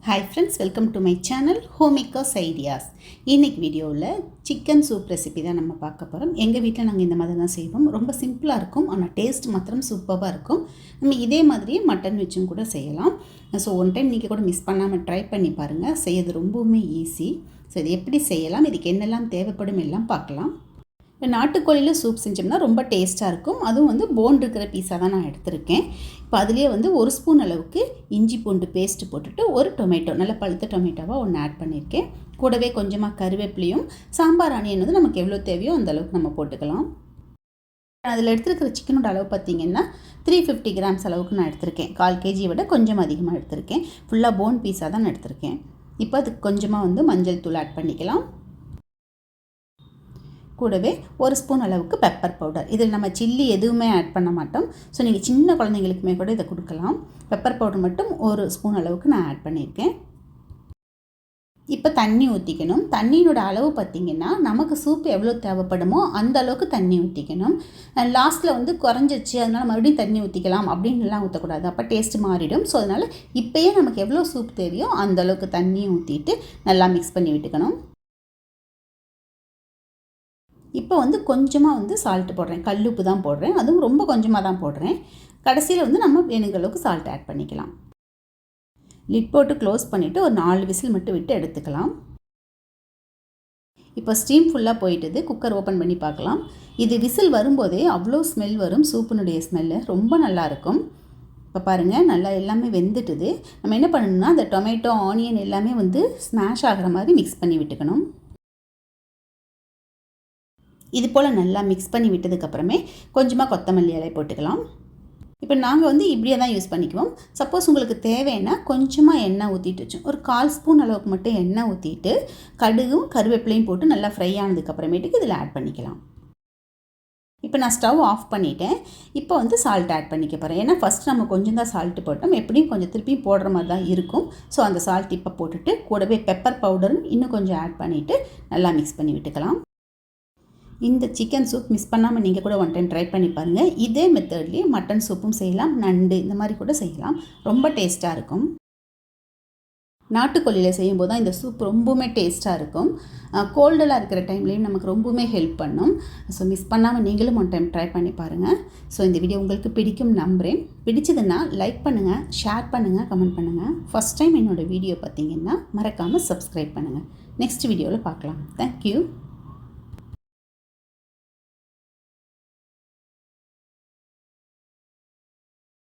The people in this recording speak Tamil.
Hi friends, welcome to my channel Homemakers Ideas. இன்னைக்கு வீடியோவில் சிக்கன் சூப் ரெசிபி தான் நம்ம பார்க்க போகிறோம். எங்கள் வீட்டில் நாங்கள் இந்த மாதிரி தான் செய்வோம். ரொம்ப சிம்பிளாக இருக்கும், ஆனால் டேஸ்ட் மாத்திரம் சூப்பராக இருக்கும். நம்ம இதே மாதிரியே மட்டன் வச்சும் கூட செய்யலாம். ஸோ ஒன் டைம் நீங்கள் கூட மிஸ் பண்ணாமல் ட்ரை பண்ணி பாருங்கள். செய்யறது ரொம்பவுமே ஈஸி. ஸோ இது எப்படி செய்யலாம், இதுக்கு என்னெல்லாம் தேவைப்படும் எல்லாம் பார்க்கலாம். நாட்டுக்கோழியில் சூப் செஞ்சோம்னா ரொம்ப டேஸ்ட்டாக இருக்கும். அதுவும் வந்து போன் இருக்கிற பீஸாக தான் நான் எடுத்திருக்கேன். இப்போ அதுலேயே வந்து 1 ஸ்பூன் அளவுக்கு இஞ்சி பூண்டு பேஸ்ட்டு போட்டுட்டு ஒரு டொமேட்டோ, நல்ல பழுத்த டொமேட்டோவாக ஒன்று ஆட் பண்ணியிருக்கேன். கூடவே கொஞ்சமாக கருவேப்பிலையும் சாம்பார் ஆனியன் வந்து நமக்கு எவ்வளோ தேவையோ அந்த அளவுக்கு நம்ம போட்டுக்கலாம். அதில் எடுத்துருக்கிற சிக்கனோட அளவு பார்த்திங்கன்னா 350 கிராம்ஸ் அளவுக்கு நான் எடுத்திருக்கேன். 1/4 கேஜியை விட கொஞ்சம் அதிகமாக எடுத்திருக்கேன். ஃபுல்லாக போன் பீஸாக தான் நான் எடுத்திருக்கேன். இப்போ அதுக்கு கொஞ்சமாக வந்து மஞ்சள் தூள் ஆட் பண்ணிக்கலாம். கூடவே 1 ஸ்பூன் அளவுக்கு பெப்பர் பவுடர். இதில் நம்ம சில்லி எதுவுமே ஆட் பண்ண மாட்டோம். ஸோ நீங்கள் சின்ன குழந்தைங்களுக்குமே கூட இதை கொடுக்கலாம். பெப்பர் பவுடர் மட்டும் 1 ஸ்பூன் அளவுக்கு நான் ஆட் பண்ணியிருக்கேன். இப்போ தண்ணி ஊற்றிக்கணும். தண்ணியோட அளவு பார்த்திங்கன்னா நமக்கு சூப் எவ்வளோ தேவைப்படுமோ அந்த அளவுக்கு தண்ணி ஊற்றிக்கணும். லாஸ்ட்டில் வந்து குறைஞ்சிச்சு அதனால் மறுபடியும் தண்ணி ஊற்றிக்கலாம் அப்படின்லாம் ஊற்றக்கூடாது, அப்போ டேஸ்ட்டு மாறிடும். ஸோ அதனால் இப்போயே நமக்கு எவ்வளோ சூப் தேவையோ அந்த அளவுக்கு தண்ணியை ஊற்றிட்டு நல்லா மிக்ஸ் பண்ணி விட்டுக்கணும். இப்போ வந்து கொஞ்சமாக வந்து சால்ட்டு போடுறேன், கல்லுப்பு தான் போடுறேன். அதுவும் ரொம்ப கொஞ்சமாக தான் போடுறேன். கடைசியில் வந்து நம்ம வேணுங்கிற அளவுக்கு சால்ட் ஆட் பண்ணிக்கலாம். லிட் போட்டு க்ளோஸ் பண்ணிவிட்டு ஒரு 4 விசில் மட்டும் விட்டு எடுத்துக்கலாம். இப்போ ஸ்டீம் ஃபுல்லாக போயிட்டுது. குக்கர் ஓப்பன் பண்ணி பார்க்கலாம். இது விசில் வரும்போதே அவ்வளோ ஸ்மெல் வரும், சூப்பினுடைய ஸ்மெல்லு ரொம்ப நல்லாயிருக்கும். இப்போ பாருங்கள், நல்லா எல்லாமே வெந்துட்டுது. நம்ம என்ன பண்ணணும்னா அந்த டொமேட்டோ ஆனியன் எல்லாமே வந்து ஸ்மாஷ் ஆகிற மாதிரி மிக்ஸ் பண்ணி விட்டுக்கணும். இது போல் நல்லா மிக்ஸ் பண்ணி விட்டதுக்கப்புறமே கொஞ்சமாக கொத்தமல்லி இலை போட்டுக்கலாம். இப்போ நாங்கள் வந்து இப்படியே தான் யூஸ் பண்ணிக்குவோம். சப்போஸ் உங்களுக்கு தேவைன்னா கொஞ்சமாக எண்ணெய் ஊற்றிட்டு ஒரு 1/4 ஸ்பூன் அளவுக்கு மட்டும் எண்ணெய் ஊற்றிட்டு கடுகும் கருவேப்பிலையும் போட்டு நல்லா ஃப்ரை ஆனதுக்கப்புறமேட்டுக்கு இதில் ஆட் பண்ணிக்கலாம். இப்போ நான் ஸ்டவ் ஆஃப் பண்ணிவிட்டேன். இப்போ வந்து சால்ட் ஆட் பண்ணிக்க போகிறேன். ஏன்னா ஃபஸ்ட் நம்ம கொஞ்சம் தான் சால்ட்டு போட்டோம், எப்படியும் கொஞ்சம் திருப்பி போடுற மாதிரி தான் இருக்கும். ஸோ அந்த சால்ட் இப்போ போட்டுட்டு கூடவே பெப்பர் பவுடரும் இன்னும் கொஞ்சம் ஆட் பண்ணிவிட்டு நல்லா மிக்ஸ் பண்ணி விட்டுக்கலாம். இந்த சிக்கன் சூப் மிஸ் பண்ணாமல் நீங்கள் கூட ஒன் டைம் ட்ரை பண்ணி பாருங்கள். இதே மெத்தட்லேயே மட்டன் சூப்பும் செய்யலாம், நண்டு இந்த மாதிரி கூட செய்யலாம். ரொம்ப டேஸ்ட்டாக இருக்கும். நாட்டுக்கோழியில் செய்யும்போது தான் இந்த சூப் ரொம்பவுமே டேஸ்ட்டாக இருக்கும். கோல்டெல்லாம் இருக்கிற டைம்லேயும் நமக்கு ரொம்பவுமே ஹெல்ப் பண்ணும். ஸோ மிஸ் பண்ணாமல் நீங்களும் ஒன் டைம் ட்ரை பண்ணி பாருங்கள். ஸோ இந்த வீடியோ உங்களுக்கு பிடிக்கும் நம்புகிறேன். பிடிச்சதுன்னா லைக் பண்ணுங்கள், ஷேர் பண்ணுங்கள், கமெண்ட் பண்ணுங்கள். ஃபஸ்ட் டைம் என்னோடய வீடியோ பார்த்தீங்கன்னா மறக்காமல் சப்ஸ்கிரைப் பண்ணுங்கள். நெக்ஸ்ட் வீடியோவில் பார்க்கலாம். தேங்க்யூ.